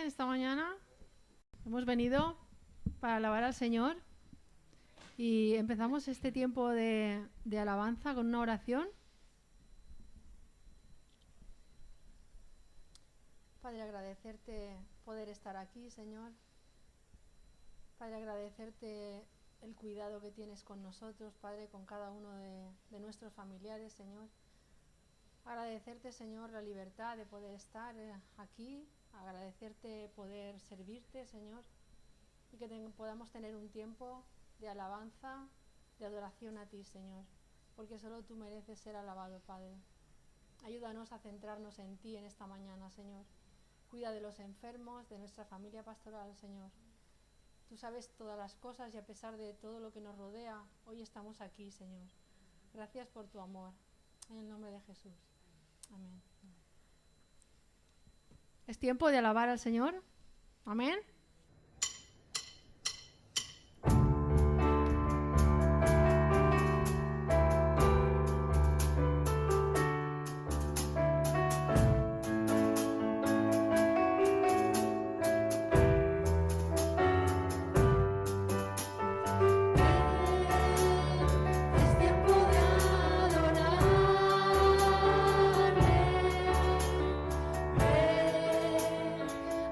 esta mañana. Hemos venido para alabar al Señor y empezamos este tiempo de alabanza con una oración. Padre, agradecerte poder estar aquí, Señor. Padre, agradecerte el cuidado que tienes con nosotros, Padre, con cada uno de nuestros familiares, Señor. Agradecerte, Señor, la libertad de poder estar aquí. Agradecerte poder servirte, Señor. Y que podamos tener un tiempo de alabanza, de adoración a ti, Señor. Porque solo tú mereces ser alabado, Padre. Ayúdanos a centrarnos en ti en esta mañana, Señor. Cuida de los enfermos, de nuestra familia pastoral, Señor. Tú sabes todas las cosas y a pesar de todo lo que nos rodea, hoy estamos aquí, Señor. Gracias por tu amor. En el nombre de Jesús. Amén. Es tiempo de alabar al Señor. Amén.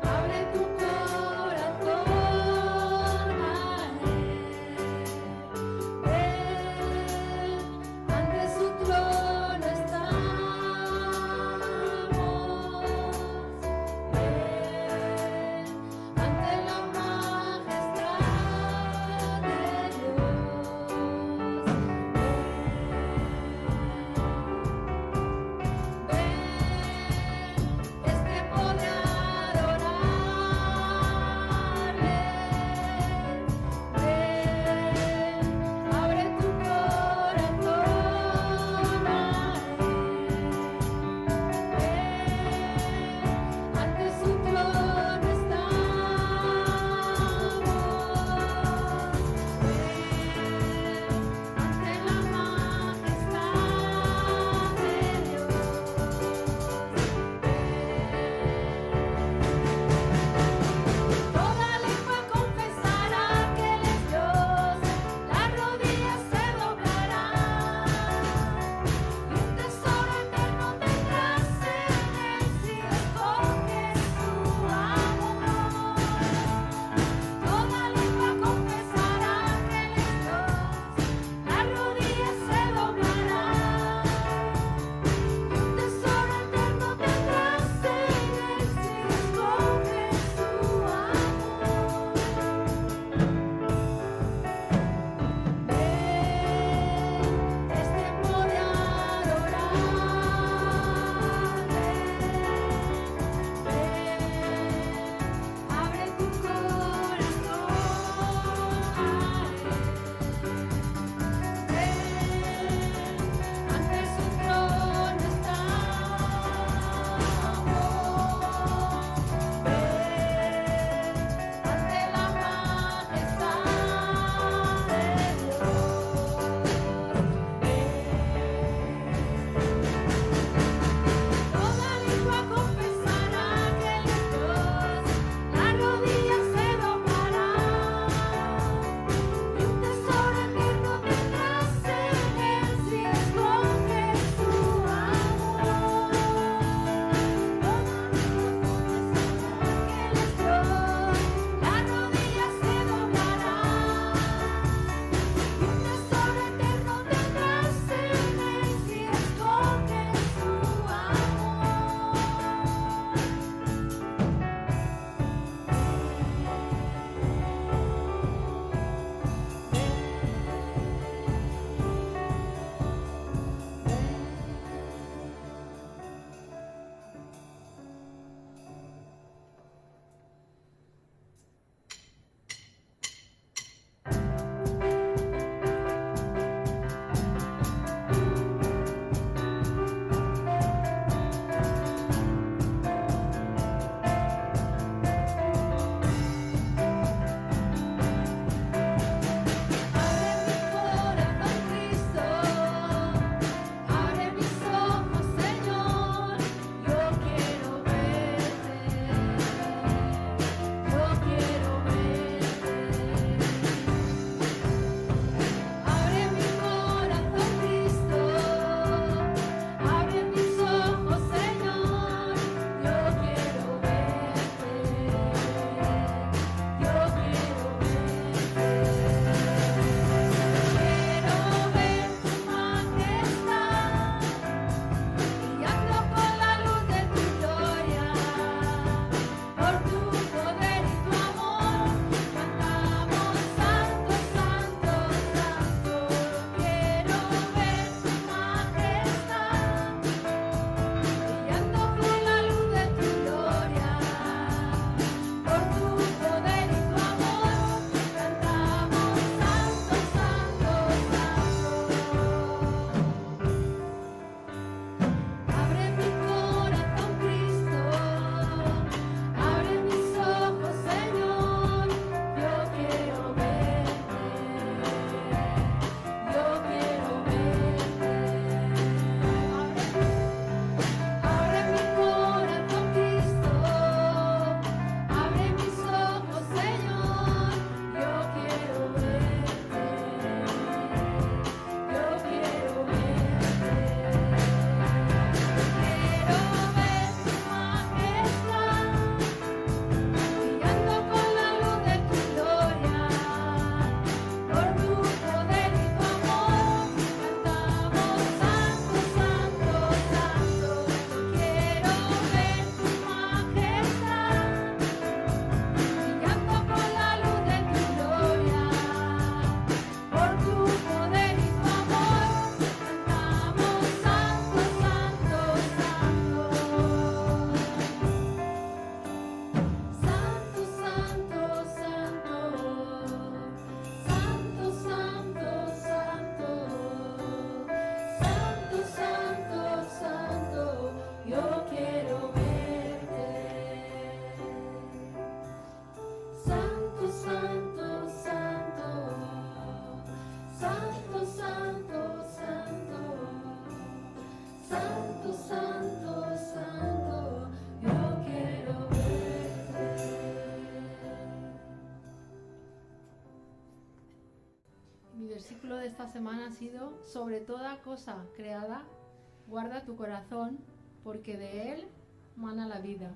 Abre tu corazón. versículo de esta semana ha sido: sobre toda cosa creada, guarda tu corazón, porque de él mana la vida.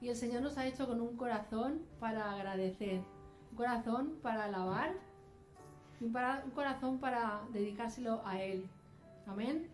Y el Señor nos ha hecho con un corazón para agradecer, un corazón para alabar y un corazón para dedicárselo a Él. Amén.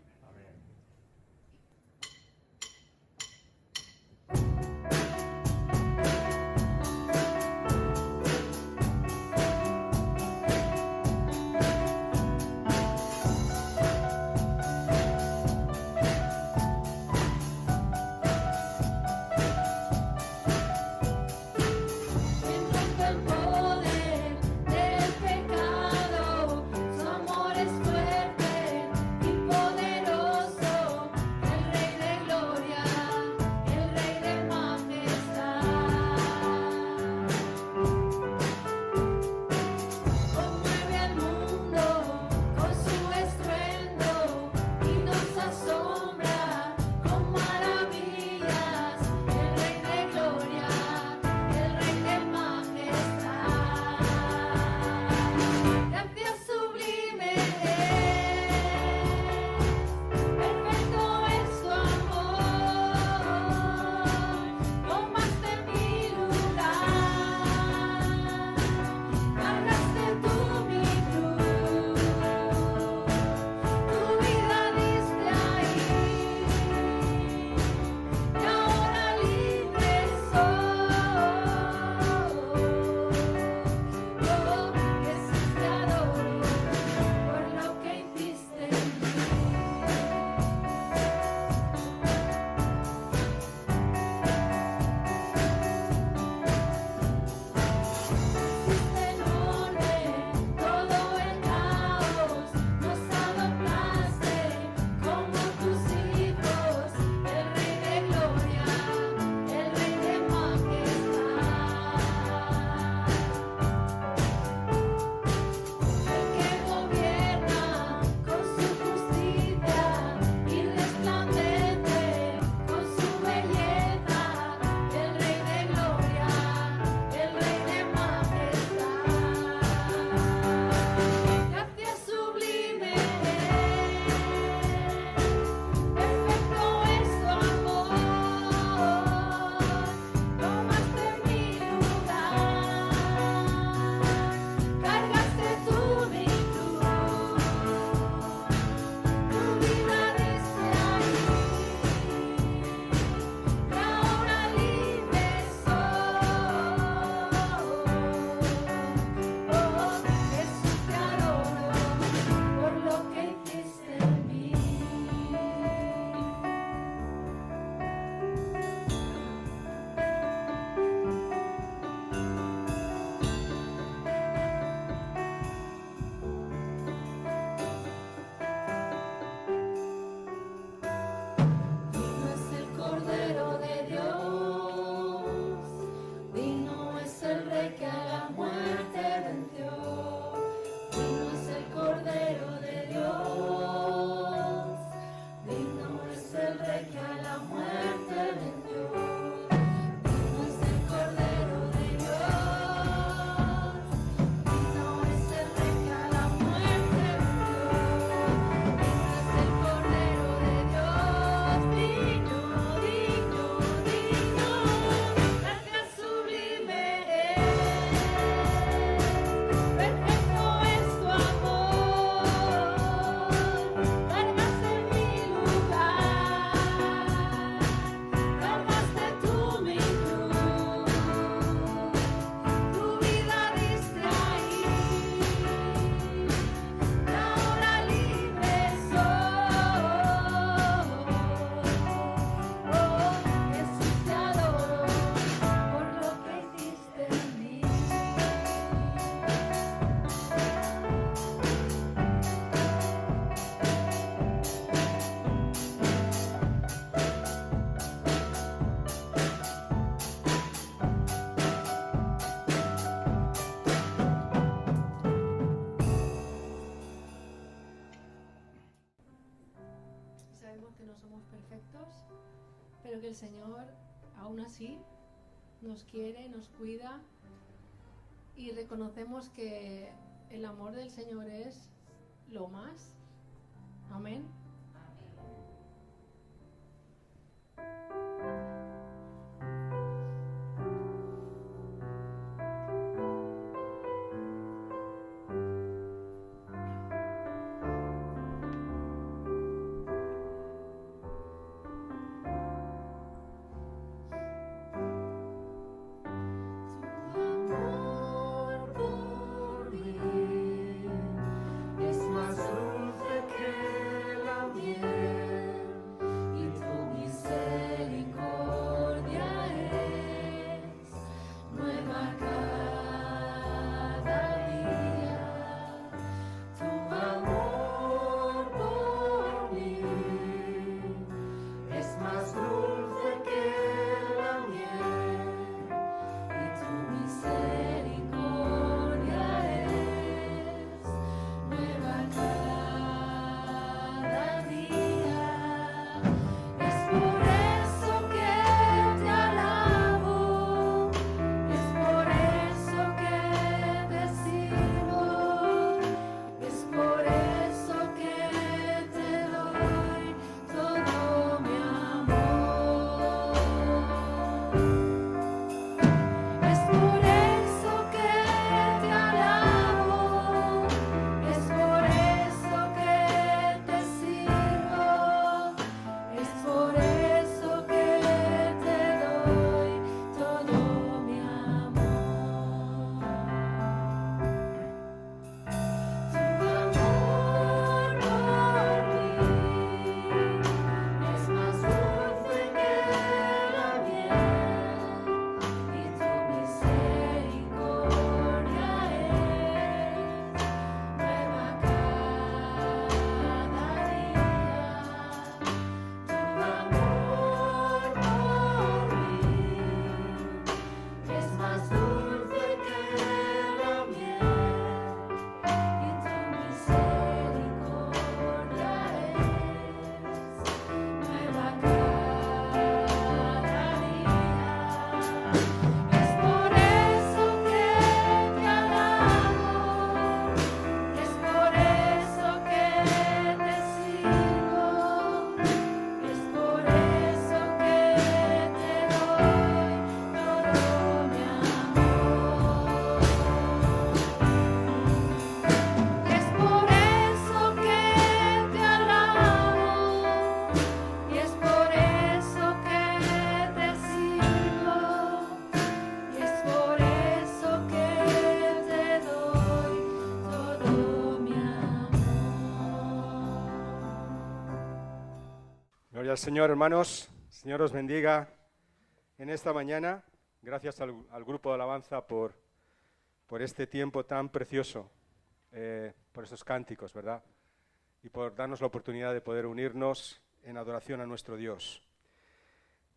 Pero que el Señor aún así nos quiere, nos cuida, y reconocemos que el amor del Señor es lo más. Amén. Gloria al Señor, hermanos. Señor os bendiga en esta mañana. Gracias al grupo de alabanza por este tiempo tan precioso, por estos cánticos, ¿verdad? Y por darnos la oportunidad de poder unirnos en adoración a nuestro Dios.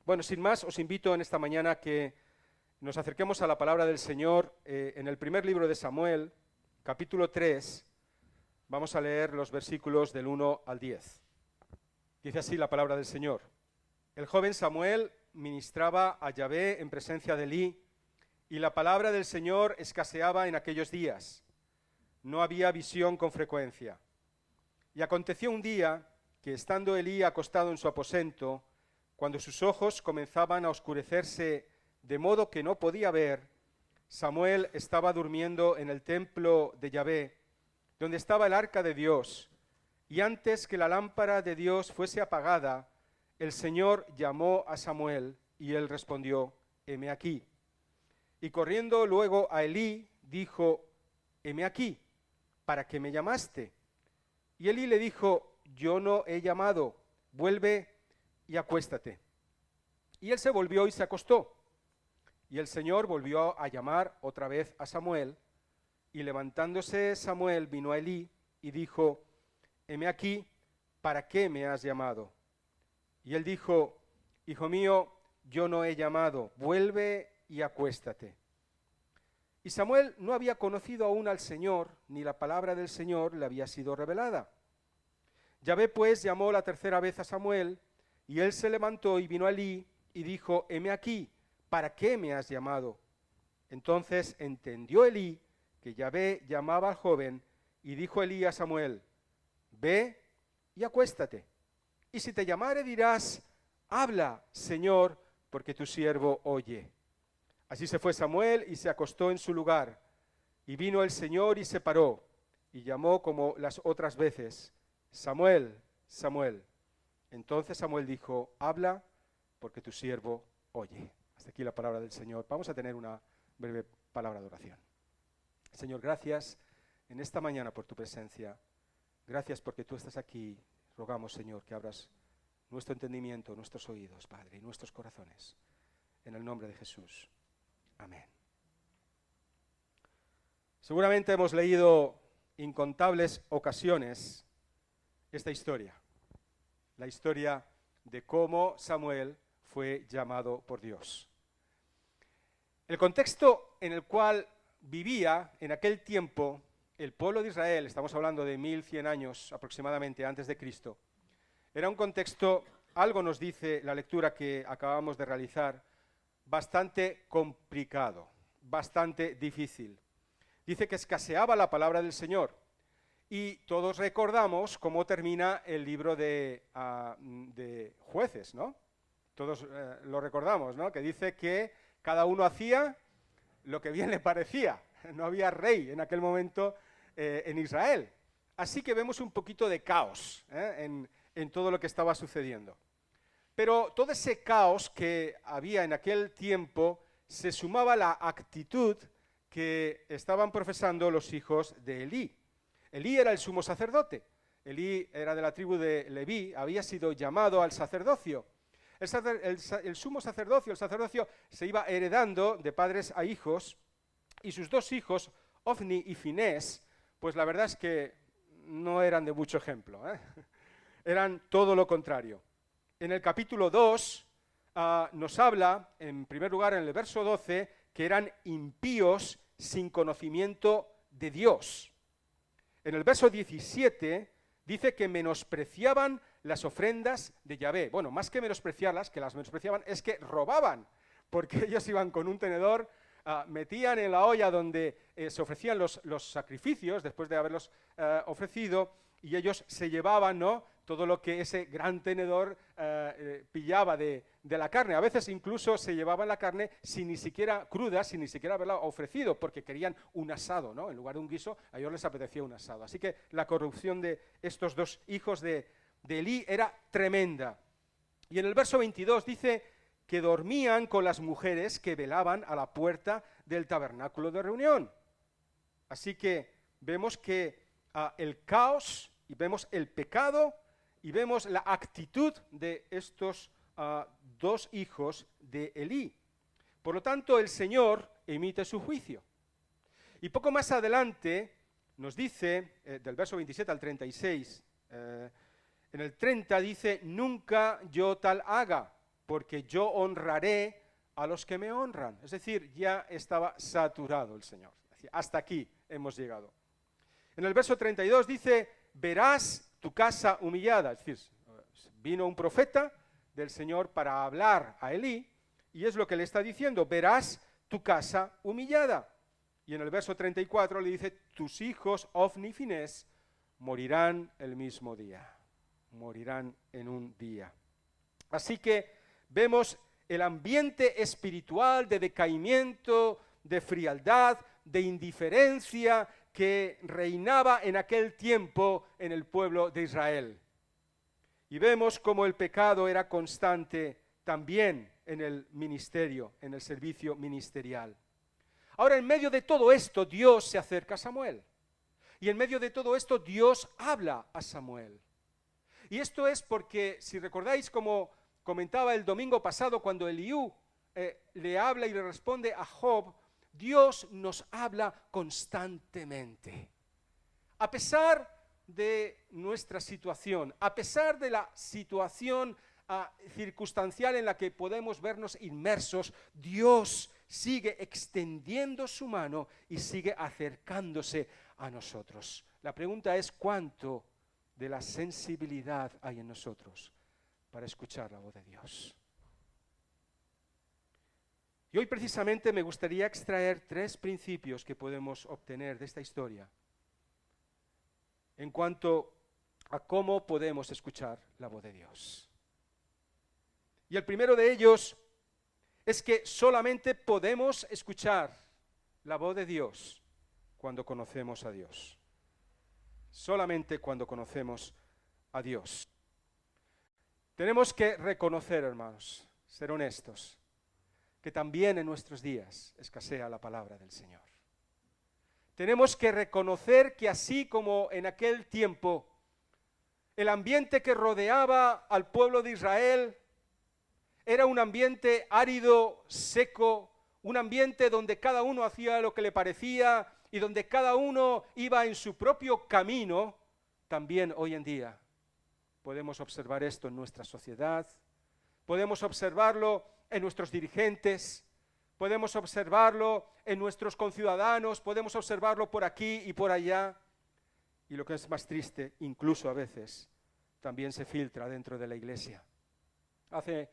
Bueno, sin más, os invito en esta mañana que nos acerquemos a la palabra del Señor en el primer libro de Samuel, capítulo 3. Vamos a leer los versículos del 1 al 10. Dice así la palabra del Señor. El joven Samuel ministraba a Yahvé en presencia de Elí, y la palabra del Señor escaseaba en aquellos días. No había visión con frecuencia. Y aconteció un día que, estando Elí acostado en su aposento, cuando sus ojos comenzaban a oscurecerse de modo que no podía ver, Samuel estaba durmiendo en el templo de Yahvé, donde estaba el arca de Dios, y antes que la lámpara de Dios fuese apagada, el Señor llamó a Samuel, y él respondió: heme aquí. Y corriendo luego a Elí, dijo: heme aquí, ¿para qué me llamaste? Y Elí le dijo: yo no he llamado, vuelve y acuéstate. Y él se volvió y se acostó. Y el Señor volvió a llamar otra vez a Samuel, y levantándose Samuel vino a Elí y dijo: heme aquí, ¿para qué me has llamado? Y él dijo: hijo mío, yo no he llamado, vuelve y acuéstate. Y Samuel no había conocido aún al Señor, ni la palabra del Señor le había sido revelada. Yahvé pues llamó la tercera vez a Samuel, y él se levantó y vino a Elí y dijo: heme aquí, ¿para qué me has llamado? Entonces entendió Elí que Yahvé llamaba al joven, y dijo Elí a Samuel: ve y acuéstate. Y si te llamare dirás, habla, Señor, porque tu siervo oye. Así se fue Samuel y se acostó en su lugar. Y vino el Señor y se paró, y llamó como las otras veces, Samuel, Samuel. Entonces Samuel dijo, habla, porque tu siervo oye. Hasta aquí la palabra del Señor. Vamos a tener una breve palabra de oración. Señor, gracias en esta mañana por tu presencia. Gracias porque tú estás aquí. Rogamos, Señor, que abras nuestro entendimiento, nuestros oídos, Padre, y nuestros corazones. En el nombre de Jesús. Amén. Seguramente hemos leído incontables ocasiones esta historia. La historia de cómo Samuel fue llamado por Dios. El contexto en el cual vivía en aquel tiempo el pueblo de Israel, estamos hablando de 1100 años aproximadamente antes de Cristo, era un contexto, algo nos dice la lectura que acabamos de realizar, bastante complicado, bastante difícil. Dice que escaseaba la palabra del Señor. Y todos recordamos cómo termina el libro de Jueces, ¿no? Todos lo recordamos, ¿no? Que dice que cada uno hacía lo que bien le parecía. No había rey en aquel momento en Israel. Así que vemos un poquito de caos en todo lo que estaba sucediendo. Pero todo ese caos que había en aquel tiempo se sumaba a la actitud que estaban profesando los hijos de Elí. Elí era el sumo sacerdote. Elí era de la tribu de Leví, había sido llamado al sacerdocio. El sumo sacerdocio, el sacerdocio se iba heredando de padres a hijos, y sus dos hijos, Ofni y Finés, pues la verdad es que no eran de mucho ejemplo, eran todo lo contrario. En el capítulo 2 nos habla, en primer lugar en el verso 12, que eran impíos sin conocimiento de Dios. En el verso 17 dice que menospreciaban las ofrendas de Yahvé. Bueno, más que menospreciarlas, que las menospreciaban, es que robaban, porque ellos iban con un tenedor, metían en la olla donde se ofrecían los sacrificios, después de haberlos ofrecido, y ellos se llevaban, ¿no?, todo lo que ese gran tenedor pillaba de la carne. A veces incluso se llevaban la carne sin ni siquiera cruda, sin ni siquiera haberla ofrecido, porque querían un asado, ¿no? En lugar de un guiso, a ellos les apetecía un asado. Así que la corrupción de estos dos hijos de Elí era tremenda. Y en el verso 22 dice que dormían con las mujeres que velaban a la puerta del tabernáculo de reunión. Así que vemos que el caos, y vemos el pecado, y vemos la actitud de estos dos hijos de Elí. Por lo tanto, el Señor emite su juicio. Y poco más adelante nos dice, del verso 27 al 36, en el 30 dice, nunca yo tal haga, porque yo honraré a los que me honran. Es decir, ya estaba saturado el Señor. Hasta aquí hemos llegado. En el verso 32 dice, verás tu casa humillada. Es decir, vino un profeta del Señor para hablar a Elí, y es lo que le está diciendo, verás tu casa humillada. Y en el verso 34 le dice, tus hijos, Ofni y Finés, morirán el mismo día. Morirán en un día. Así que vemos el ambiente espiritual de decaimiento, de frialdad, de indiferencia que reinaba en aquel tiempo en el pueblo de Israel. Y vemos cómo el pecado era constante también en el ministerio, en el servicio ministerial. Ahora, en medio de todo esto, Dios se acerca a Samuel. Y en medio de todo esto, Dios habla a Samuel. Y esto es porque, si recordáis, como comentaba el domingo pasado, cuando Eliú le habla y le responde a Job, Dios nos habla constantemente. A pesar de nuestra situación, a pesar de la situación circunstancial en la que podemos vernos inmersos, Dios sigue extendiendo su mano y sigue acercándose a nosotros. La pregunta es, ¿cuánto de la sensibilidad hay en nosotros para escuchar la voz de Dios? Y hoy precisamente me gustaría extraer 3 principios que podemos obtener de esta historia en cuanto a cómo podemos escuchar la voz de Dios. Y el primero de ellos es que solamente podemos escuchar la voz de Dios cuando conocemos a Dios. Solamente cuando conocemos a Dios. Tenemos que reconocer, hermanos, ser honestos, que también en nuestros días escasea la palabra del Señor. Tenemos que reconocer que así como en aquel tiempo el ambiente que rodeaba al pueblo de Israel era un ambiente árido, seco, un ambiente donde cada uno hacía lo que le parecía y donde cada uno iba en su propio camino, también hoy en día podemos observar esto en nuestra sociedad, podemos observarlo en nuestros dirigentes, podemos observarlo en nuestros conciudadanos, podemos observarlo por aquí y por allá. Y lo que es más triste, incluso a veces, también se filtra dentro de la iglesia. Hace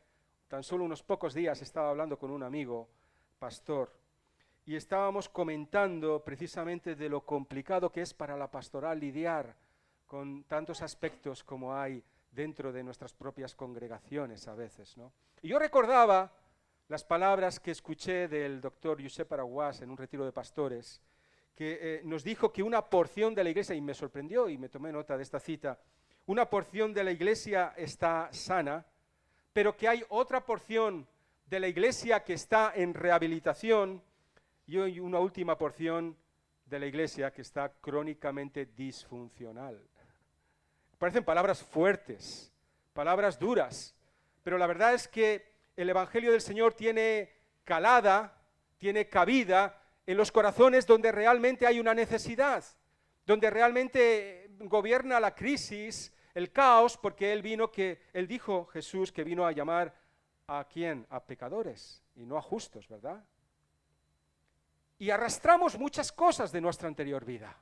tan solo unos pocos días estaba hablando con un amigo, pastor, y estábamos comentando precisamente de lo complicado que es para la pastoral lidiar con tantos aspectos como hay dentro de nuestras propias congregaciones a veces, ¿no? Y yo recordaba las palabras que escuché del doctor Josep Araguás en un retiro de pastores, que nos dijo que una porción de la iglesia, y me sorprendió y me tomé nota de esta cita, una porción de la iglesia está sana, pero que hay otra porción de la iglesia que está en rehabilitación y una última porción de la iglesia que está crónicamente disfuncional. Parecen palabras fuertes, palabras duras, pero la verdad es que el Evangelio del Señor tiene calada, tiene cabida en los corazones donde realmente hay una necesidad, donde realmente gobierna la crisis, el caos, porque Él dijo, Jesús, que vino a llamar ¿a quién? A pecadores y no a justos, ¿verdad? Y arrastramos muchas cosas de nuestra anterior vida.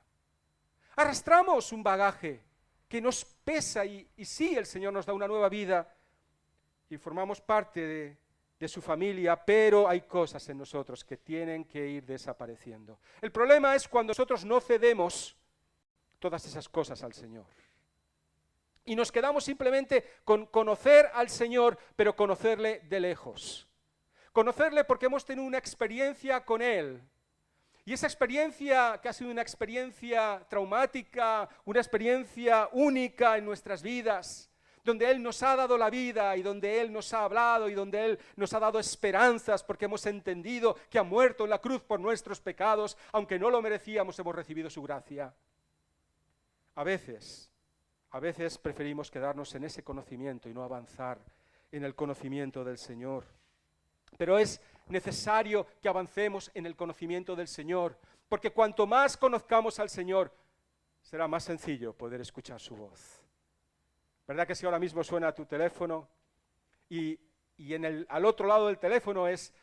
Arrastramos un bagaje que nos pesa y sí, el Señor nos da una nueva vida y formamos parte de su familia, pero hay cosas en nosotros que tienen que ir desapareciendo. El problema es cuando nosotros no cedemos todas esas cosas al Señor. Y nos quedamos simplemente con conocer al Señor, pero conocerle de lejos. Conocerle porque hemos tenido una experiencia con Él. Y esa experiencia, que ha sido una experiencia traumática, una experiencia única en nuestras vidas, donde Él nos ha dado la vida y donde Él nos ha hablado y donde Él nos ha dado esperanzas porque hemos entendido que ha muerto en la cruz por nuestros pecados, aunque no lo merecíamos, hemos recibido su gracia. A veces preferimos quedarnos en ese conocimiento y no avanzar en el conocimiento del Señor. Pero es necesario que avancemos en el conocimiento del Señor, porque cuanto más conozcamos al Señor, será más sencillo poder escuchar su voz. ¿Verdad que si ahora mismo suena tu teléfono y al otro lado del teléfono es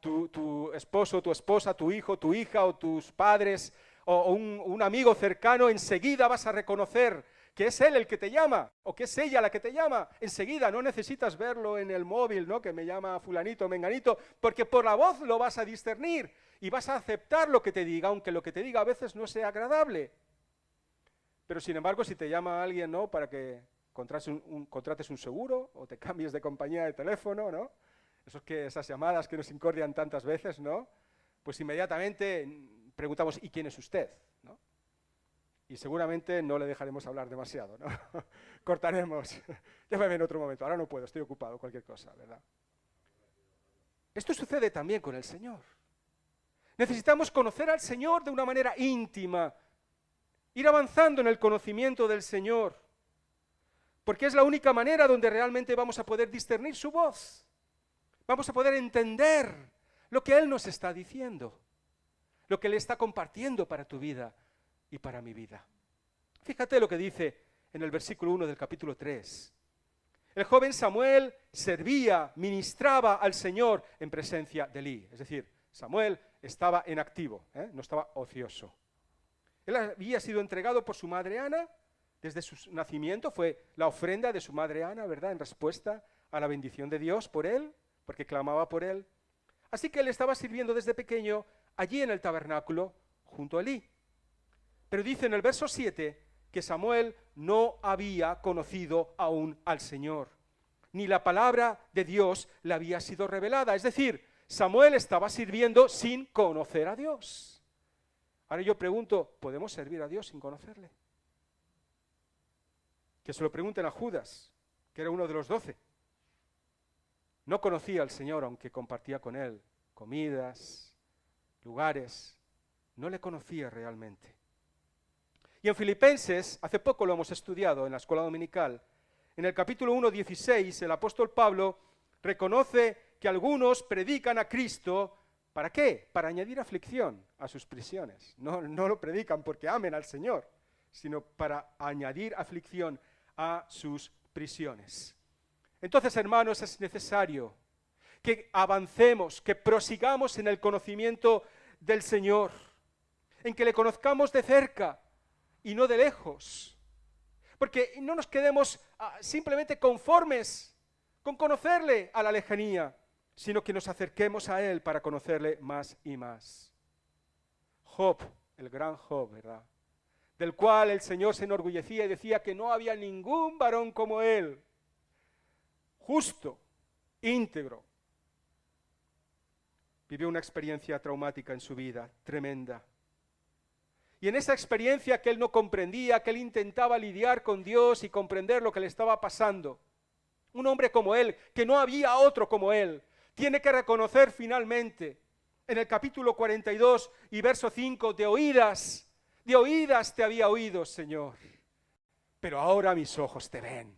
tu esposo, tu esposa, tu hijo, tu hija o tus padres o un amigo cercano, enseguida vas a reconocer que es él el que te llama o que es ella la que te llama? Enseguida, no necesitas verlo en el móvil, ¿no? Que me llama fulanito, menganito, porque por la voz lo vas a discernir y vas a aceptar lo que te diga, aunque lo que te diga a veces no sea agradable. Pero sin embargo, si te llama alguien, ¿no? Para que contrates un seguro o te cambies de compañía de teléfono, ¿no? Esas llamadas que nos incordian tantas veces, ¿no? Pues inmediatamente preguntamos, ¿y quién es usted? ¿No? Y seguramente no le dejaremos hablar demasiado, ¿no? Cortaremos. Llámame en otro momento, ahora no puedo, estoy ocupado, cualquier cosa, ¿verdad? Esto sucede también con el Señor. Necesitamos conocer al Señor de una manera íntima, ir avanzando en el conocimiento del Señor, porque es la única manera donde realmente vamos a poder discernir su voz. Vamos a poder entender lo que Él nos está diciendo, lo que Él está compartiendo para tu vida y para mi vida. Fíjate lo que dice en el versículo 1 del capítulo 3. El joven Samuel servía, ministraba al Señor en presencia de Elí. Es decir, Samuel estaba en activo, no estaba ocioso. Él había sido entregado por su madre Ana. Desde su nacimiento fue la ofrenda de su madre Ana, ¿verdad? En respuesta a la bendición de Dios por él, porque clamaba por él. Así que él estaba sirviendo desde pequeño allí en el tabernáculo junto a Elí. Pero dice en el verso 7 que Samuel no había conocido aún al Señor, ni la palabra de Dios le había sido revelada. Es decir, Samuel estaba sirviendo sin conocer a Dios. Ahora yo pregunto, ¿podemos servir a Dios sin conocerle? Que se lo pregunten a Judas, que era uno de los 12. No conocía al Señor, aunque compartía con él comidas, lugares. No le conocía realmente. Y en Filipenses, hace poco lo hemos estudiado en la escuela dominical, en el capítulo 1:16, el apóstol Pablo reconoce que algunos predican a Cristo, ¿para qué? Para añadir aflicción a sus prisiones. No lo predican porque amen al Señor, sino para añadir aflicción a sus prisiones. Entonces, hermanos, es necesario que avancemos, que prosigamos en el conocimiento del Señor, en que le conozcamos de cerca y no de lejos, porque no nos quedemos simplemente conformes con conocerle a la lejanía, sino que nos acerquemos a Él para conocerle más y más. Job, el gran Job, ¿verdad? Del cual el Señor se enorgullecía y decía que no había ningún varón como él, justo, íntegro. Vivió una experiencia traumática en su vida, tremenda. Y en esa experiencia que él no comprendía, que él intentaba lidiar con Dios y comprender lo que le estaba pasando, un hombre como él, que no había otro como él, tiene que reconocer finalmente, en el capítulo 42 y verso 5, de oídas te había oído, Señor, pero ahora mis ojos te ven.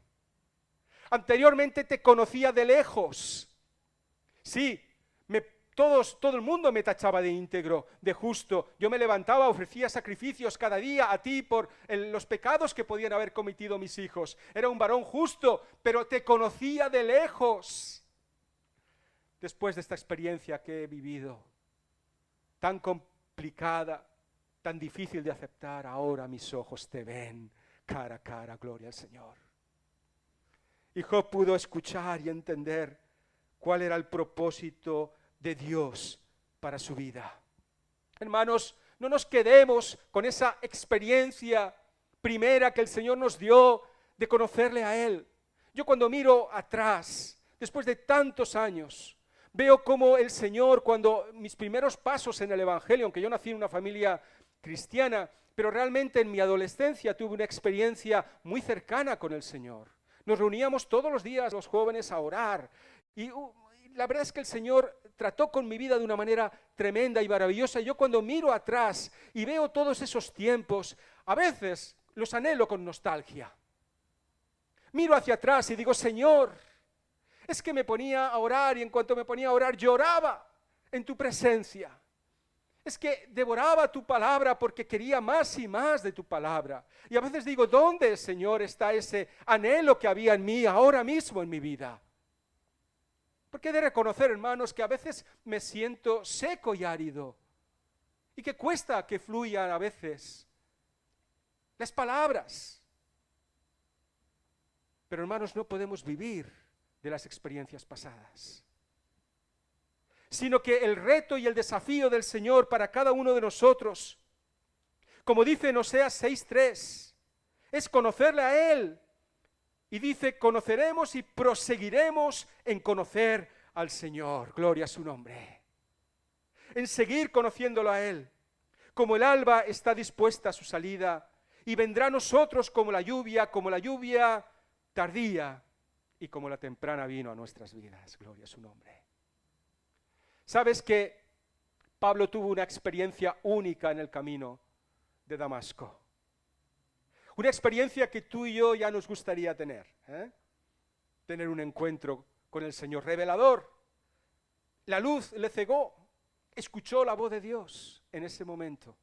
Anteriormente te conocía de lejos. Sí, todo el mundo me tachaba de íntegro, de justo. Yo me levantaba, ofrecía sacrificios cada día a ti por los pecados que podían haber cometido mis hijos. Era un varón justo, pero te conocía de lejos. Después de esta experiencia que he vivido, tan complicada, tan difícil de aceptar, ahora mis ojos te ven cara a cara, gloria al Señor. Y Job pudo escuchar y entender cuál era el propósito de Dios para su vida. Hermanos, no nos quedemos con esa experiencia primera que el Señor nos dio de conocerle a Él. Yo cuando miro atrás, después de tantos años, veo cómo el Señor, cuando mis primeros pasos en el Evangelio, aunque yo nací en una familia cristiana, pero realmente en mi adolescencia tuve una experiencia muy cercana con el Señor. Nos reuníamos todos los días los jóvenes a orar y la verdad es que el Señor trató con mi vida de una manera tremenda y maravillosa. Y yo cuando miro atrás y veo todos esos tiempos, a veces los anhelo con nostalgia. Miro hacia atrás y digo, Señor, es que me ponía a orar y en cuanto me ponía a orar lloraba en tu presencia. Es que devoraba tu palabra porque quería más y más de tu palabra. Y a veces digo, ¿dónde, Señor, está ese anhelo que había en mí ahora mismo en mi vida? Porque he de reconocer, hermanos, que a veces me siento seco y árido y que cuesta que fluyan a veces las palabras. Pero, hermanos, no podemos vivir de las experiencias pasadas, sino que el reto y el desafío del Señor para cada uno de nosotros, como dice en Oseas 6:3, es conocerle a Él. Y dice, conoceremos y proseguiremos en conocer al Señor. Gloria a su nombre. En seguir conociéndolo a Él. Como el alba está dispuesta a su salida y vendrá a nosotros como la lluvia tardía y como la temprana vino a nuestras vidas. Gloria a su nombre. ¿Sabes que Pablo tuvo una experiencia única en el camino de Damasco? Una experiencia que tú y yo ya nos gustaría tener. Tener un encuentro con el Señor revelador. La luz le cegó, escuchó la voz de Dios en ese momento.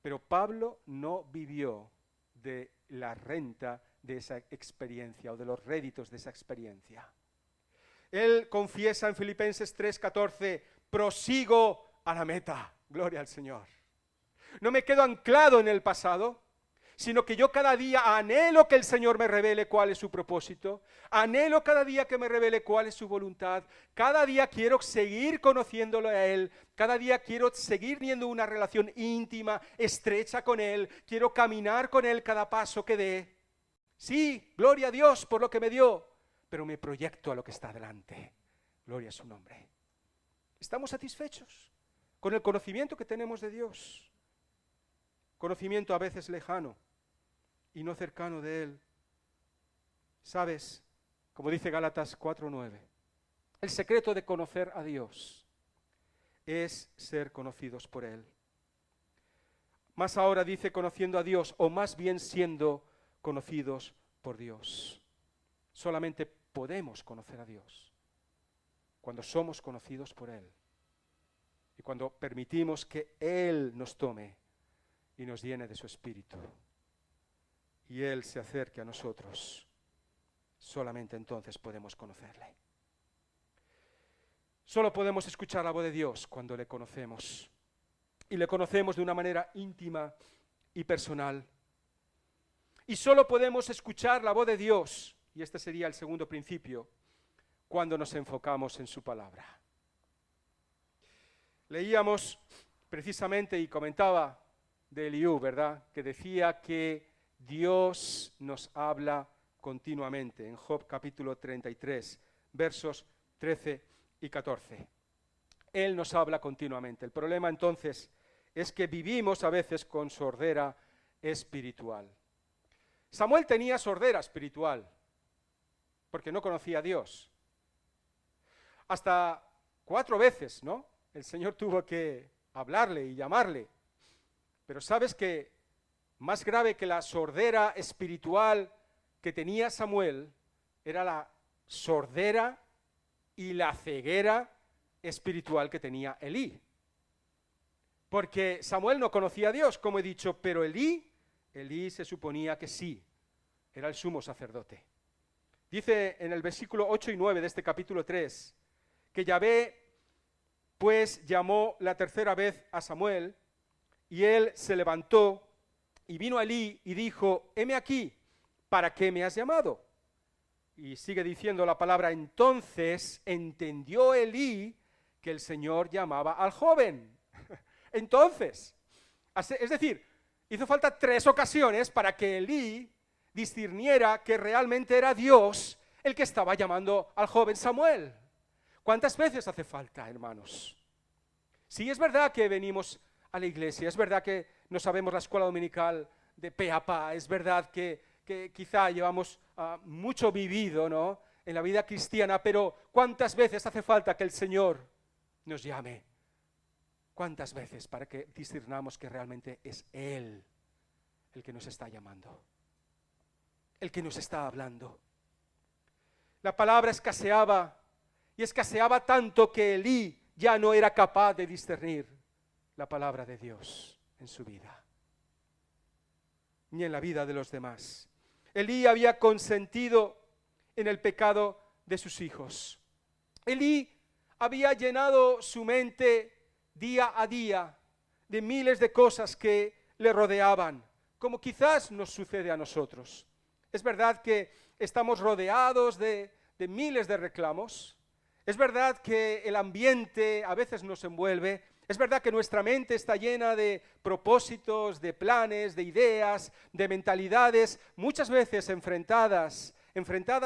Pero Pablo no vivió de la renta de esa experiencia o de los réditos de esa experiencia. Él confiesa en Filipenses 3:14, prosigo a la meta. Gloria al Señor. No me quedo anclado en el pasado, sino que yo cada día anhelo que el Señor me revele cuál es su propósito, anhelo cada día que me revele cuál es su voluntad, cada día quiero seguir conociéndolo a Él, cada día quiero seguir teniendo una relación íntima, estrecha con Él, quiero caminar con Él cada paso que dé. Sí, gloria a Dios por lo que me dio, pero me proyecto a lo que está delante. Gloria a su nombre. ¿Estamos satisfechos con el conocimiento que tenemos de Dios? Conocimiento a veces lejano y no cercano de Él. ¿Sabes? Como dice Gálatas 4:9, el secreto de conocer a Dios es ser conocidos por Él. Más ahora dice conociendo a Dios, o más bien siendo conocidos por Dios. Solamente podemos conocer a Dios cuando somos conocidos por Él y cuando permitimos que Él nos tome y nos llene de su Espíritu y Él se acerque a nosotros. Solamente entonces podemos conocerle. Solo podemos escuchar la voz de Dios cuando le conocemos. Y le conocemos de una manera íntima y personal. Y solo podemos escuchar la voz de Dios, y este sería el segundo principio, cuando nos enfocamos en su palabra. Leíamos precisamente y comentaba de Eliú, ¿verdad? Que decía que Dios nos habla continuamente en Job capítulo 33, versos 13 y 14. Él nos habla continuamente. El problema entonces es que vivimos a veces con sordera espiritual. Samuel tenía sordera espiritual porque no conocía a Dios. Hasta 4 veces, ¿no? El Señor tuvo que hablarle y llamarle. Pero ¿sabes que más grave que la sordera espiritual que tenía Samuel era la sordera y la ceguera espiritual que tenía Elí? Porque Samuel no conocía a Dios, como he dicho, pero Elí se suponía que sí, era el sumo sacerdote. Dice en el versículo 8 y 9 de este capítulo 3, que Yahvé pues llamó la tercera vez a Samuel, y él se levantó y vino a Elí y dijo, heme aquí, ¿para qué me has llamado? Y sigue diciendo la palabra, entonces entendió Elí que el Señor llamaba al joven. Entonces, es decir, hizo falta 3 ocasiones para que Elí discerniera que realmente era Dios el que estaba llamando al joven Samuel. ¿Cuántas veces hace falta, hermanos? Sí, es verdad que venimos a la iglesia, es verdad que no sabemos la escuela dominical de pe a pa, es verdad que quizá llevamos mucho vivido, ¿no?, en la vida cristiana, pero ¿cuántas veces hace falta que el Señor nos llame? ¿Cuántas veces para que discernamos que realmente es Él el que nos está llamando? El que nos está hablando. La palabra escaseaba, y escaseaba tanto que Elí ya no era capaz de discernir la palabra de Dios en su vida, ni en la vida de los demás. Elí había consentido en el pecado de sus hijos. Elí había llenado su mente día a día de miles de cosas que le rodeaban, como quizás nos sucede a nosotros. Es verdad que estamos rodeados de miles de reclamos. Es verdad que el ambiente a veces nos envuelve. Es verdad que nuestra mente está llena de propósitos, de planes, de ideas, de mentalidades, muchas veces enfrentadas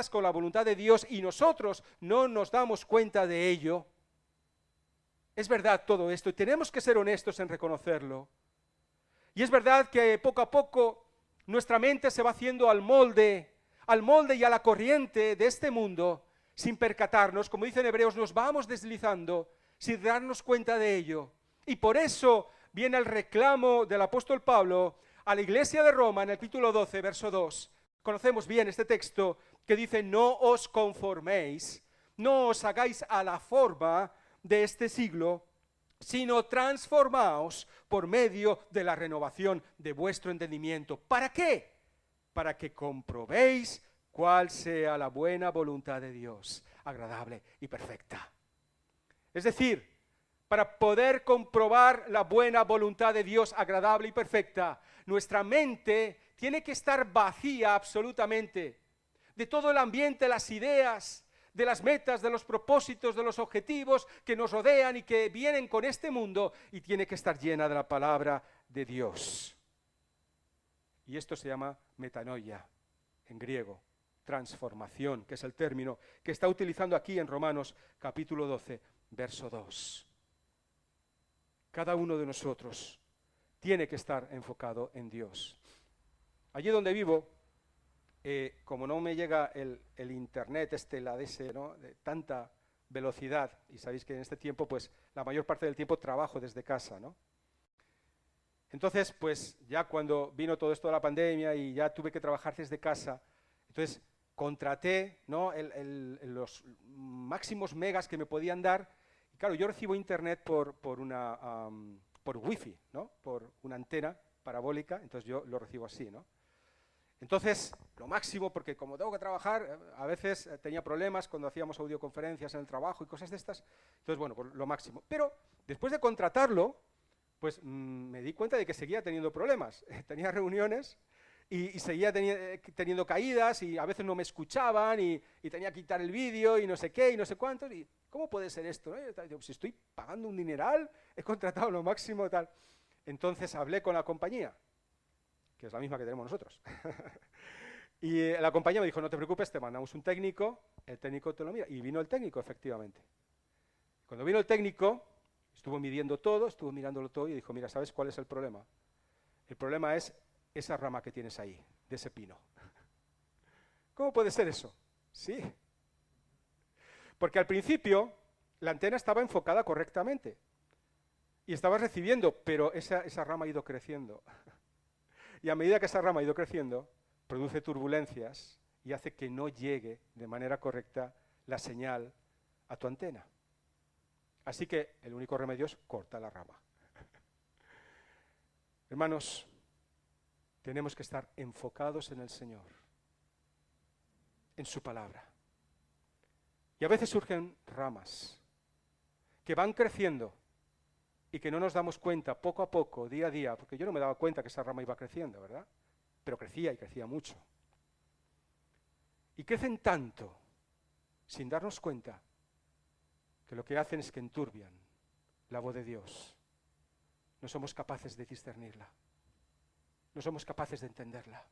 con la voluntad de Dios, y nosotros no nos damos cuenta de ello. Es verdad todo esto y tenemos que ser honestos en reconocerlo. Y es verdad que poco a poco nuestra mente se va haciendo al molde y a la corriente de este mundo, sin percatarnos. Como dice en Hebreos, nos vamos deslizando sin darnos cuenta de ello. Y por eso viene el reclamo del apóstol Pablo a la iglesia de Roma en el capítulo 12, verso 2. Conocemos bien este texto que dice, no os conforméis, no os hagáis a la forma de este siglo, sino transformaos por medio de la renovación de vuestro entendimiento. ¿Para qué? Para que comprobéis cuál sea la buena voluntad de Dios, agradable y perfecta. Es decir, para poder comprobar la buena voluntad de Dios, agradable y perfecta, nuestra mente tiene que estar vacía absolutamente de todo el ambiente, las ideas, de las metas, de los propósitos, de los objetivos que nos rodean y que vienen con este mundo, y tiene que estar llena de la palabra de Dios. Y esto se llama metanoia, en griego, transformación, que es el término que está utilizando aquí en Romanos capítulo 12, verso 2. Cada uno de nosotros tiene que estar enfocado en Dios. Allí donde vivo, como no me llega el internet, la DS, ¿no?, de tanta velocidad, y sabéis que en este tiempo, pues la mayor parte del tiempo trabajo desde casa, ¿no? Entonces, pues ya cuando vino todo esto de la pandemia y ya tuve que trabajar desde casa, entonces contraté, ¿no?, los máximos megas que me podían dar. Y claro, yo recibo internet por wifi, ¿no?, por una antena parabólica, entonces yo lo recibo así, ¿no? Entonces, lo máximo, porque como tengo que trabajar, a veces tenía problemas cuando hacíamos audioconferencias en el trabajo y cosas de estas, entonces bueno, pues lo máximo. Pero después de contratarlo, pues me di cuenta de que seguía teniendo problemas. Tenía reuniones y seguía teniendo caídas, y a veces no me escuchaban, y tenía que quitar el vídeo y no sé qué y no sé cuántos. Y ¿cómo puede ser esto, no? Digo, si estoy pagando un dineral, he contratado lo máximo, tal. Entonces hablé con la compañía, que es la misma que tenemos nosotros. Y la compañía me dijo, no te preocupes, te mandamos un técnico, el técnico te lo mira. Y vino el técnico, efectivamente. Cuando vino el técnico, estuvo midiendo todo, estuvo mirándolo todo y dijo, mira, ¿sabes cuál es el problema? El problema es esa rama que tienes ahí, de ese pino. ¿Cómo puede ser eso? Sí. Porque al principio la antena estaba enfocada correctamente y estaba recibiendo, pero esa rama ha ido creciendo. Y a medida que esa rama ha ido creciendo, produce turbulencias y hace que no llegue de manera correcta la señal a tu antena. Así que el único remedio es corta la rama. Hermanos, tenemos que estar enfocados en el Señor, en su palabra. Y a veces surgen ramas que van creciendo y que no nos damos cuenta poco a poco, día a día, porque yo no me daba cuenta que esa rama iba creciendo, ¿verdad? Pero crecía y crecía mucho. Y crecen tanto, sin darnos cuenta, que lo que hacen es que enturbian la voz de Dios. No somos capaces de discernirla. No somos capaces de entenderla.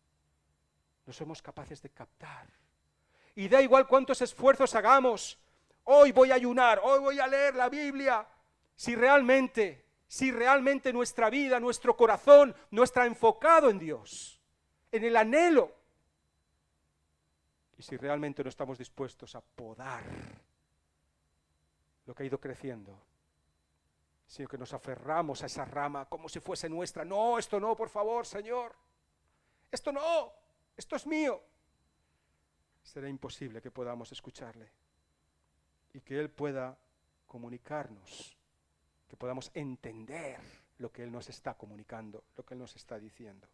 No somos capaces de captar. Y da igual cuántos esfuerzos hagamos. Hoy voy a ayunar, hoy voy a leer la Biblia. Si realmente nuestra vida, nuestro corazón no está enfocado en Dios, en el anhelo, y si realmente no estamos dispuestos a podar lo que ha ido creciendo, sino que nos aferramos a esa rama como si fuese nuestra. No, esto no, por favor, Señor. Esto no, esto es mío. Será imposible que podamos escucharle y que Él pueda comunicarnos, que podamos entender lo que Él nos está comunicando, lo que Él nos está diciendo.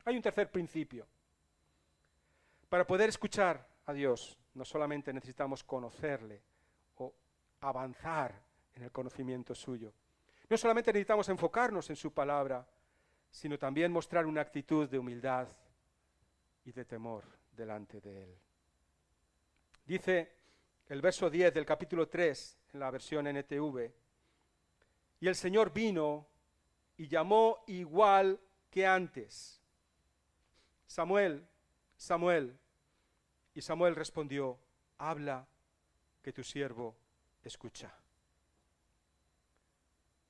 Hay un tercer principio. Para poder escuchar a Dios, no solamente necesitamos conocerle o avanzar en el conocimiento suyo. No solamente necesitamos enfocarnos en su palabra, sino también mostrar una actitud de humildad y de temor delante de Él. Dice el verso 10 del capítulo 3, en la versión NTV, y el Señor vino y llamó igual que antes: Samuel, Samuel. Y Samuel respondió: habla, que tu siervo escucha.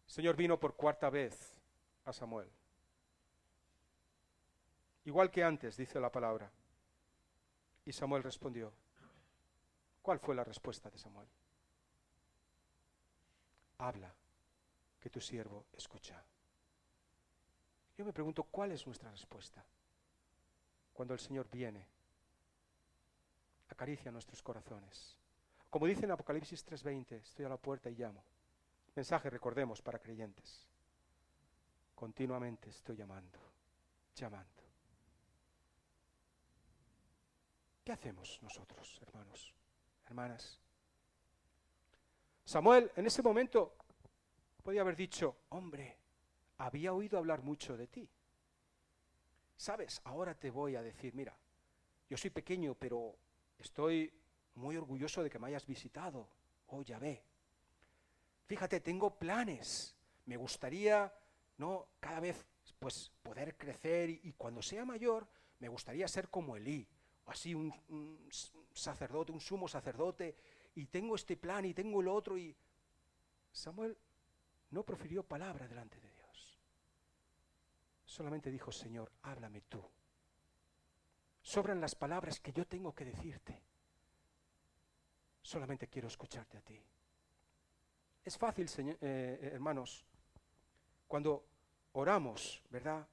El Señor vino por cuarta vez a Samuel. Igual que antes, dice la palabra. Y Samuel respondió. ¿Cuál fue la respuesta de Samuel? Habla, que tu siervo escucha. Yo me pregunto, ¿cuál es nuestra respuesta cuando el Señor viene, acaricia nuestros corazones? Como dice en Apocalipsis 3:20, estoy a la puerta y llamo. Mensaje, recordemos, para creyentes. Continuamente estoy llamando, llamando. ¿Qué hacemos nosotros, hermanos, hermanas? Samuel en ese momento podía haber dicho: hombre, había oído hablar mucho de ti. ¿sabes? Ahora te voy a decir, mira, yo soy pequeño, pero estoy muy orgulloso de que me hayas visitado, oh Yahvé. Fíjate, tengo planes. Me gustaría, ¿no?, cada vez pues poder crecer y cuando sea mayor me gustaría ser como Elí, así un sacerdote, un sumo sacerdote, y tengo este plan y tengo el otro. Y Samuel no profirió palabra delante de Dios. Solamente dijo, Señor, háblame tú. Sobran las palabras que yo tengo que decirte. Solamente quiero escucharte a ti. Es fácil, hermanos, cuando oramos, ¿verdad?,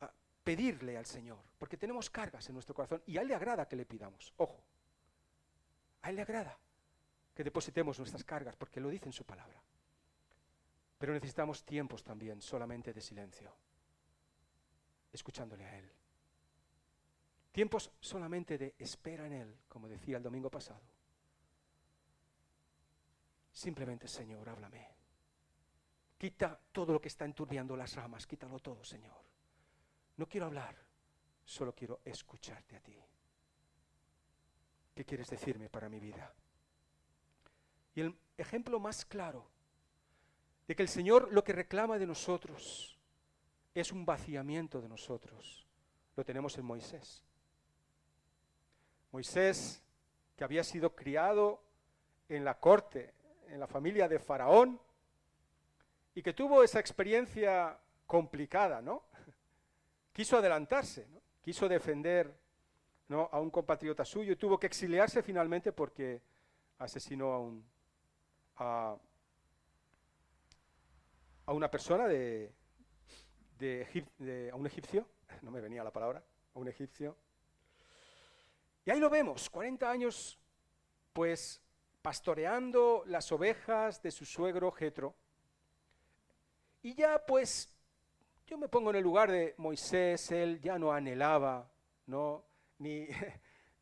a pedirle al Señor, porque tenemos cargas en nuestro corazón y a Él le agrada que le pidamos. Ojo, a Él le agrada que depositemos nuestras cargas, porque lo dice en su palabra. Pero necesitamos tiempos también solamente de silencio, escuchándole a Él. Tiempos solamente de espera en Él, como decía el domingo pasado. Simplemente, Señor, háblame. Quita todo lo que está enturbiando las ramas, quítalo todo, Señor. No quiero hablar, solo quiero escucharte a ti. ¿Qué quieres decirme para mi vida? Y el ejemplo más claro de que el Señor lo que reclama de nosotros es un vaciamiento de nosotros, lo tenemos en Moisés. Moisés, que había sido criado en la corte, en la familia de Faraón, y que tuvo esa experiencia complicada, ¿no? Quiso adelantarse, ¿no? Quiso defender, ¿no?, a un compatriota suyo y tuvo que exiliarse finalmente porque asesinó a una persona a un egipcio, no me venía la palabra, a un egipcio. Y ahí lo vemos, 40 años, pues, pastoreando las ovejas de su suegro Jetro. Y ya, pues, yo me pongo en el lugar de Moisés, él ya no anhelaba, no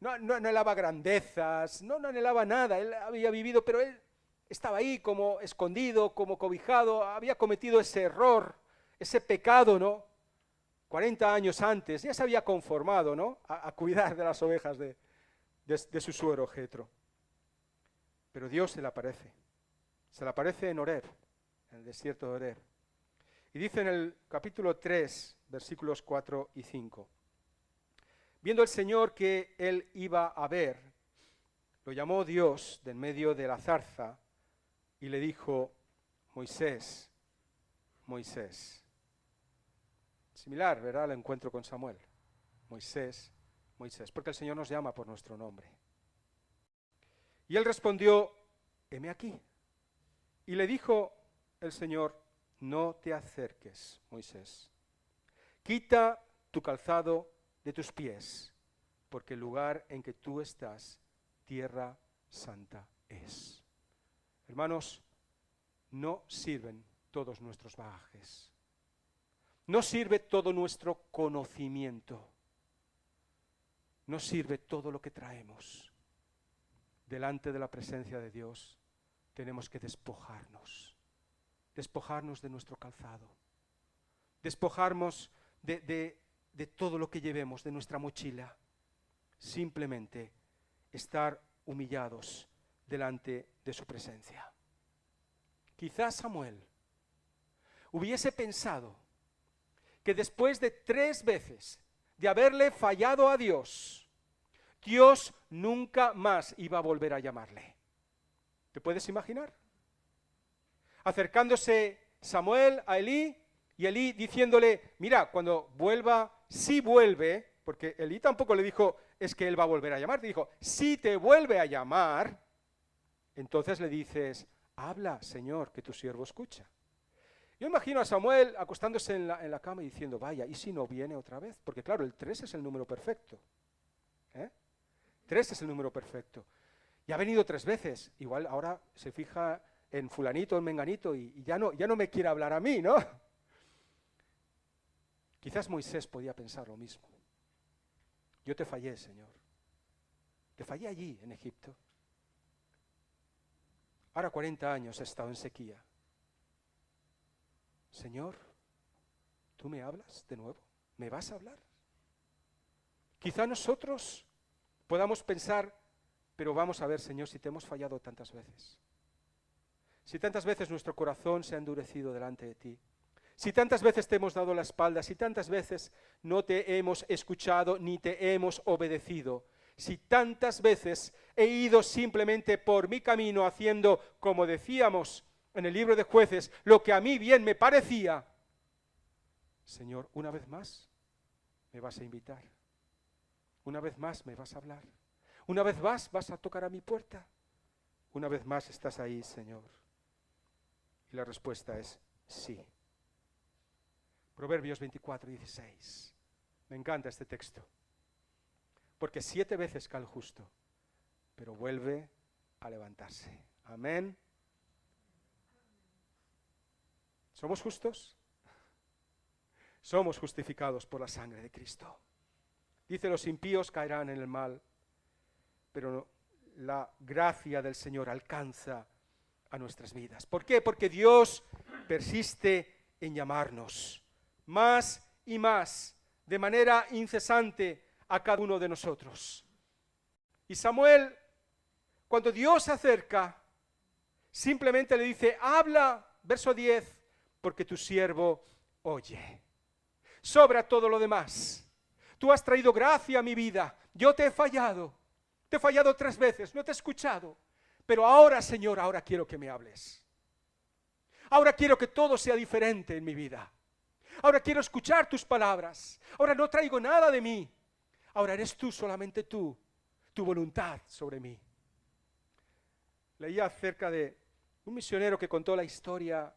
anhelaba grandezas, no anhelaba nada, él había vivido, pero él estaba ahí como escondido, como cobijado, había cometido ese error, ese pecado, ¿no? 40 años antes, ya se había conformado, ¿no?, a cuidar de las ovejas de su suegro Jetro. Pero Dios se le aparece en Horeb, en el desierto de Horeb. Y dice en el capítulo 3, versículos 4 y 5. Viendo el Señor que él iba a ver, lo llamó Dios de en medio de la zarza y le dijo, Moisés, Moisés. Similar, ¿verdad?, al encuentro con Samuel. Moisés, Moisés, porque el Señor nos llama por nuestro nombre. Y él respondió, heme aquí. Y le dijo el Señor, no te acerques, Moisés. Quita tu calzado de tus pies, porque el lugar en que tú estás, tierra santa es. Hermanos, no sirven todos nuestros bagajes. No sirve todo nuestro conocimiento. No sirve todo lo que traemos. Delante de la presencia de Dios tenemos que despojarnos de nuestro calzado, despojarnos de todo lo que llevemos, de nuestra mochila, simplemente estar humillados delante de su presencia. Quizás Samuel hubiese pensado que después de 3 veces de haberle fallado a Dios, Dios nunca más iba a volver a llamarle. ¿Te puedes imaginar? Acercándose Samuel a Elí y Elí diciéndole, mira, cuando vuelva, si vuelve, porque Elí tampoco le dijo, es que él va a volver a llamar, te dijo, si te vuelve a llamar, entonces le dices, habla, Señor, que tu siervo escucha. Yo imagino a Samuel acostándose en la cama y diciendo, vaya, ¿y si no viene otra vez? Porque claro, el 3 es el número perfecto. 3 es el número perfecto. Y ha venido 3 veces. Igual ahora se fija en fulanito, en menganito, y ya no me quiere hablar a mí, ¿no? Quizás Moisés podía pensar lo mismo. Yo te fallé, Señor. Te fallé allí, en Egipto. Ahora 40 años he estado en sequía. Señor, ¿tú me hablas de nuevo? ¿Me vas a hablar? Quizá nosotros podamos pensar, pero vamos a ver, Señor, si te hemos fallado tantas veces. Si tantas veces nuestro corazón se ha endurecido delante de ti. Si tantas veces te hemos dado la espalda, si tantas veces no te hemos escuchado ni te hemos obedecido. Si tantas veces he ido simplemente por mi camino haciendo, como decíamos en el libro de Jueces, lo que a mí bien me parecía. Señor, una vez más me vas a invitar. Una vez más me vas a hablar. Una vez más vas a tocar a mi puerta. Una vez más estás ahí, Señor. Y la respuesta es sí. Proverbios 24:16. Me encanta este texto. Porque 7 veces cae el justo, pero vuelve a levantarse. Amén. ¿Somos justos? Somos justificados por la sangre de Cristo. Dice, los impíos caerán en el mal, pero la gracia del Señor alcanza a nuestras vidas. ¿Por qué? Porque Dios persiste en llamarnos más y más, de manera incesante, a cada uno de nosotros. Y Samuel, cuando Dios se acerca, simplemente le dice, habla, verso 10, porque tu siervo oye. Sobra todo lo demás. Tú has traído gracia a mi vida. Yo te he fallado 3 veces, no te he escuchado. Pero ahora, Señor, ahora quiero que me hables. Ahora quiero que todo sea diferente en mi vida. Ahora quiero escuchar tus palabras. Ahora no traigo nada de mí. Ahora eres tú, solamente tú, tu voluntad sobre mí. Leía acerca de un misionero que contó la historia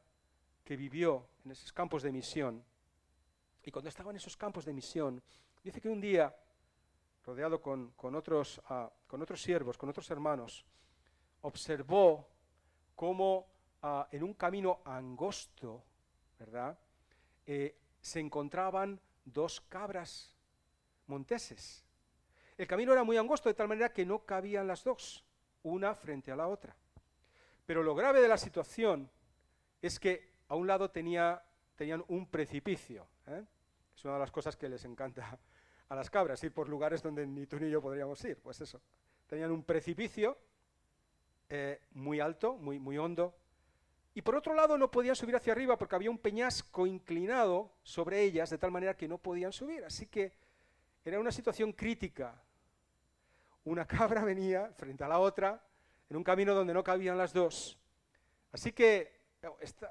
que vivió en esos campos de misión. Y cuando estaba en esos campos de misión, dice que un día, rodeado con otros siervos, con otros hermanos, observó cómo en un camino angosto, ¿verdad?, se encontraban 2 cabras monteses. El camino era muy angosto, de tal manera que no cabían las 2, una frente a la otra. Pero lo grave de la situación es que a un lado tenían un precipicio. Es una de las cosas que les encanta a las cabras, ir por lugares donde ni tú ni yo podríamos ir. Pues eso, tenían un precipicio muy alto, muy hondo, y por otro lado no podían subir hacia arriba porque había un peñasco inclinado sobre ellas, de tal manera que no podían subir. Así que era una situación crítica. Una cabra venía frente a la otra en un camino donde no cabían las 2. Así que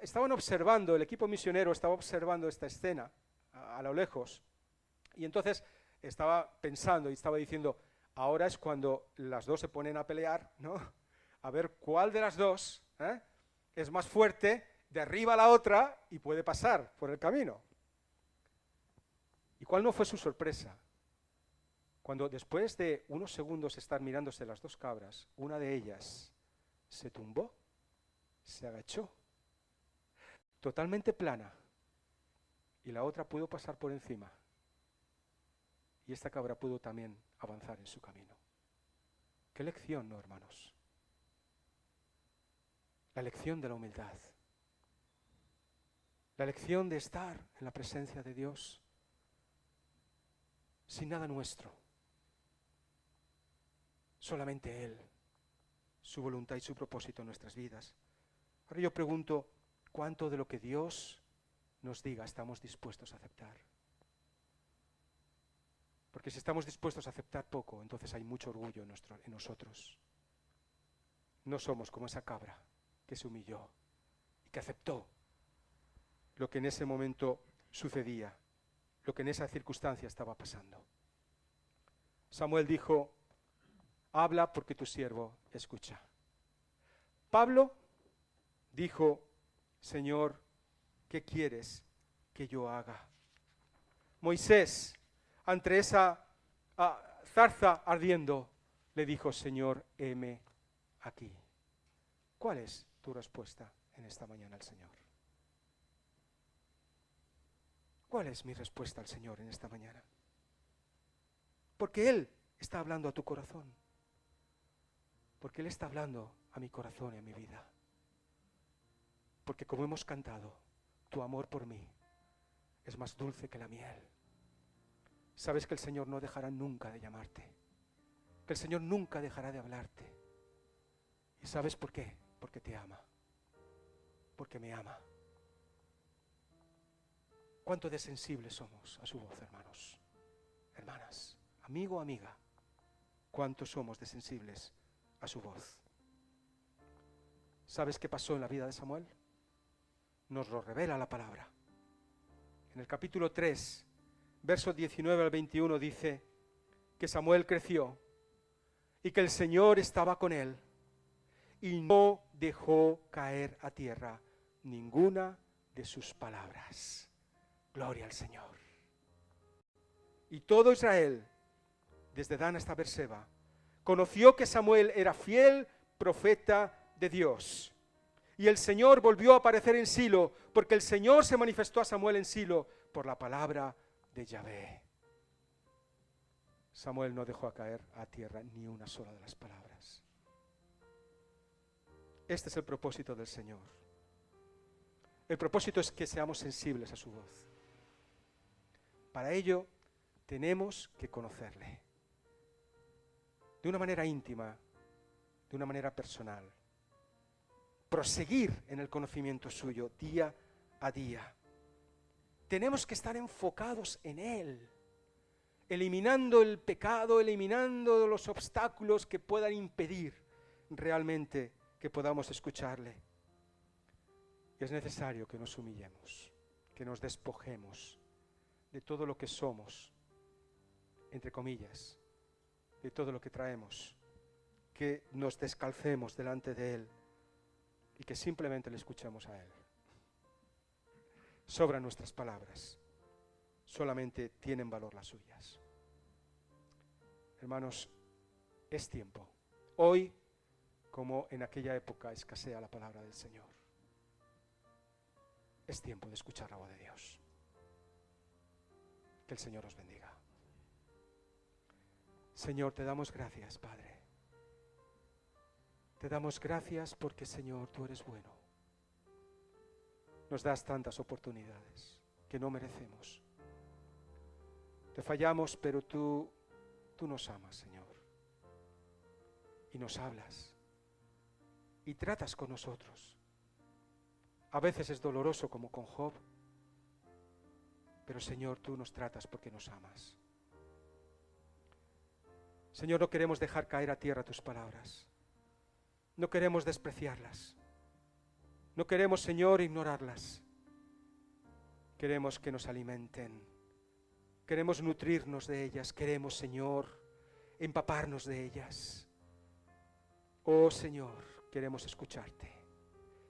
estaban observando, el equipo misionero estaba observando esta escena a lo lejos, y entonces estaba pensando y estaba diciendo, ahora es cuando las 2 se ponen a pelear, ¿no?, a ver cuál de las 2 es más fuerte, derriba a la otra y puede pasar por el camino. ¿Y cuál no fue su sorpresa? Cuando después de unos segundos estar mirándose las 2 cabras, una de ellas se tumbó, se agachó, totalmente plana, y la otra pudo pasar por encima. Y esta cabra pudo también avanzar en su camino. ¿Qué lección, no, hermanos? La lección de la humildad. La lección de estar en la presencia de Dios sin nada nuestro. Solamente Él, su voluntad y su propósito en nuestras vidas. Ahora yo pregunto, ¿cuánto de lo que Dios nos diga estamos dispuestos a aceptar? Porque si estamos dispuestos a aceptar poco, entonces hay mucho orgullo en nosotros. No somos como esa cabra que se humilló y que aceptó lo que en ese momento sucedía, lo que en esa circunstancia estaba pasando. Samuel dijo, habla porque tu siervo escucha. Pablo dijo, Señor, ¿qué quieres que yo haga? Moisés, ante esa zarza ardiendo, le dijo, Señor, heme aquí. ¿Cuál es tu respuesta en esta mañana al Señor? ¿Cuál es mi respuesta al Señor en esta mañana? Porque Él está hablando a tu corazón. Porque Él está hablando a mi corazón y a mi vida. Porque como hemos cantado, tu amor por mí es más dulce que la miel. sabes que el Señor no dejará nunca de llamarte, que el Señor nunca dejará de hablarte. ¿Y sabes por qué? Porque te ama, porque me ama. ¿Cuánto de sensibles somos a su voz, hermanos, hermanas, amigo, amiga? ¿Cuánto somos de sensibles a su voz? ¿Sabes qué pasó en la vida de Samuel? Nos lo revela la palabra. En el capítulo 3, versos 19 al 21 dice que Samuel creció y que el Señor estaba con él y no dejó caer a tierra ninguna de sus palabras. Gloria al Señor. Y todo Israel, desde Dan hasta Berseba, conoció que Samuel era fiel profeta de Dios. Y el Señor volvió a aparecer en Silo, porque el Señor se manifestó a Samuel en Silo por la palabra de Yahvé. Samuel no dejó caer a tierra ni una sola de las palabras. Este es el propósito del Señor. El propósito es que seamos sensibles a su voz. Para ello tenemos que conocerle de una manera íntima, de una manera personal. Proseguir en el conocimiento suyo día a día. Tenemos que estar enfocados en Él, eliminando el pecado, eliminando los obstáculos que puedan impedir realmente que podamos escucharle. Y es necesario que nos humillemos, que nos despojemos de todo lo que somos, entre comillas, de todo lo que traemos, que nos descalcemos delante de Él y que simplemente le escuchemos a Él. Sobran nuestras palabras, solamente tienen valor las suyas. Hermanos, es tiempo. Hoy, como en aquella época, escasea la palabra del Señor. Es tiempo de escuchar la voz de Dios. Que el Señor os bendiga. Señor, te damos gracias, Padre. Te damos gracias porque, Señor, tú eres bueno. Nos das tantas oportunidades que no merecemos. Te fallamos, pero tú nos amas, Señor. Y nos hablas. Y tratas con nosotros. A veces es doloroso como con Job. Pero, Señor, tú nos tratas porque nos amas. Señor, no queremos dejar caer a tierra tus palabras. No queremos despreciarlas. No queremos, Señor, ignorarlas. Queremos que nos alimenten. Queremos nutrirnos de ellas. Queremos, Señor, empaparnos de ellas. Oh, Señor, queremos escucharte.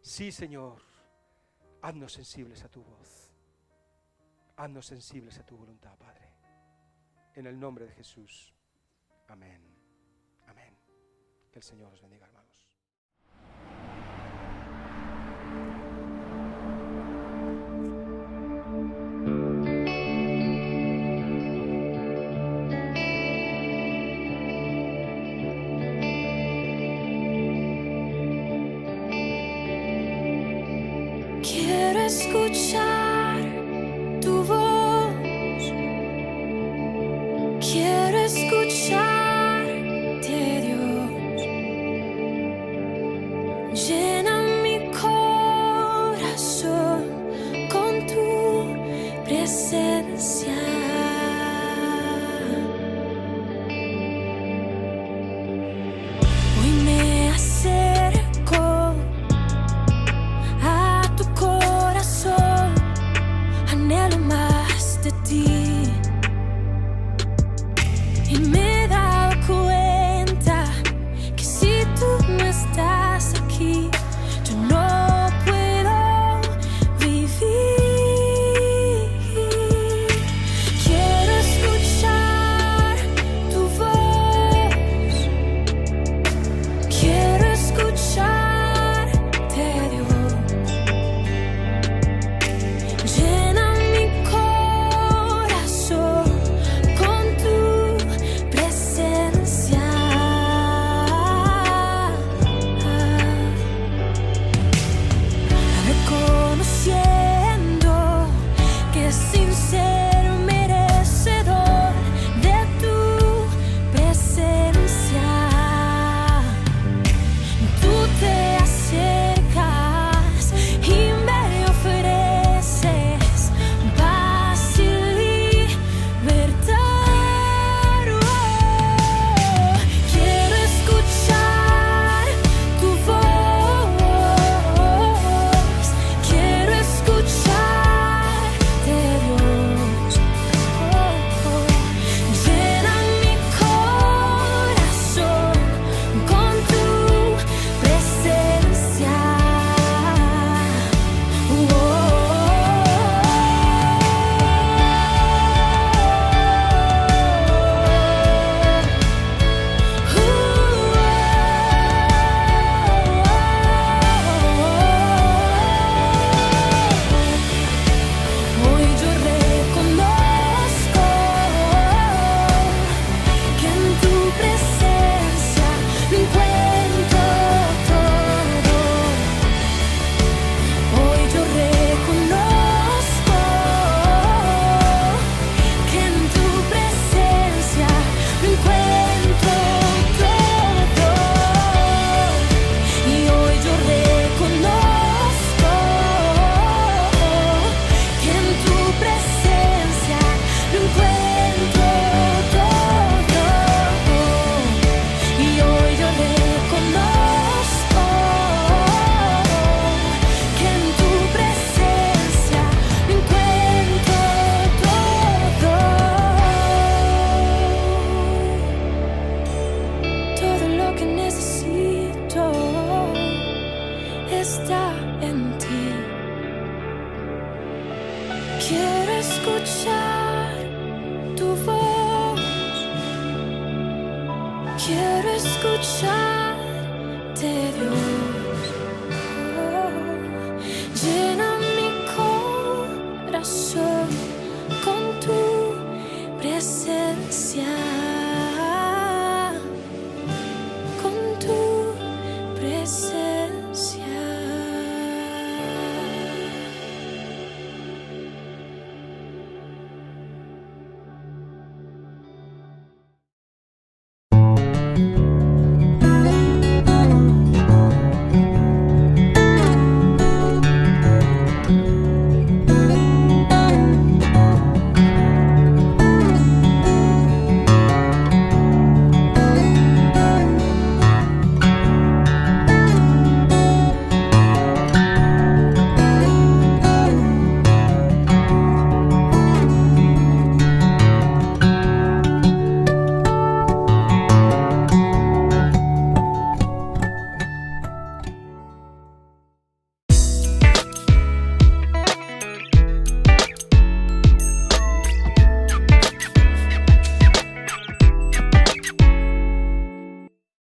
Sí, Señor, haznos sensibles a tu voz. Haznos sensibles a tu voluntad, Padre. En el nombre de Jesús. Amén. Amén. Que el Señor os bendiga, hermanos. Quiero escuchar tu voz, quiero escucharte, Dios. Llena mi corazón con tu presencia. Hoy me acerco a tu corazón, anhelo más de ti. Y me he dado cuenta que si tú no estás aquí, yo no puedo vivir. Quiero escuchar tu voz, quiero escucharte, Dios. Llena mi corazón con tu presencia. Quiero escuchar tu voz. Quiero escucharte, Dios. Llena mi corazón con tu presencia.